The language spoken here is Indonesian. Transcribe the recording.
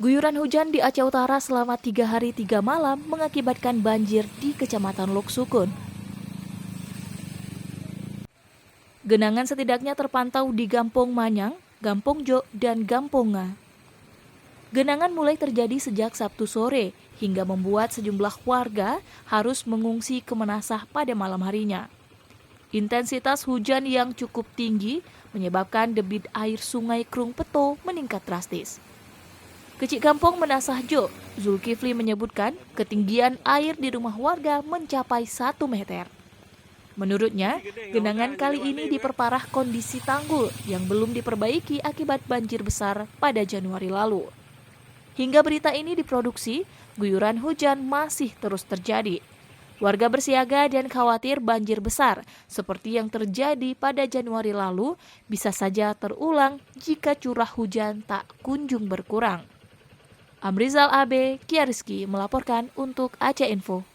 Guyuran hujan di Aceh Utara selama 3 hari 3 malam mengakibatkan banjir di Kecamatan Lok Sukun. Genangan setidaknya terpantau di Gampong Manyang, Gampong Jo, dan Gamponga. Genangan mulai terjadi sejak Sabtu sore hingga membuat sejumlah warga harus mengungsi ke Menasah pada malam harinya. Intensitas hujan yang cukup tinggi menyebabkan debit air sungai Krung Peto meningkat drastis. Kecik Gampong Menasah Jo, Zulkifli menyebutkan ketinggian air di rumah warga mencapai 1 meter. Menurutnya, genangan kali ini diperparah kondisi tanggul yang belum diperbaiki akibat banjir besar pada Januari lalu. Hingga berita ini diproduksi, guyuran hujan masih terus terjadi. Warga bersiaga dan khawatir banjir besar seperti yang terjadi pada Januari lalu bisa saja terulang jika curah hujan tak kunjung berkurang. Amrizal Abe, Kia Rizky melaporkan untuk Aceh Info.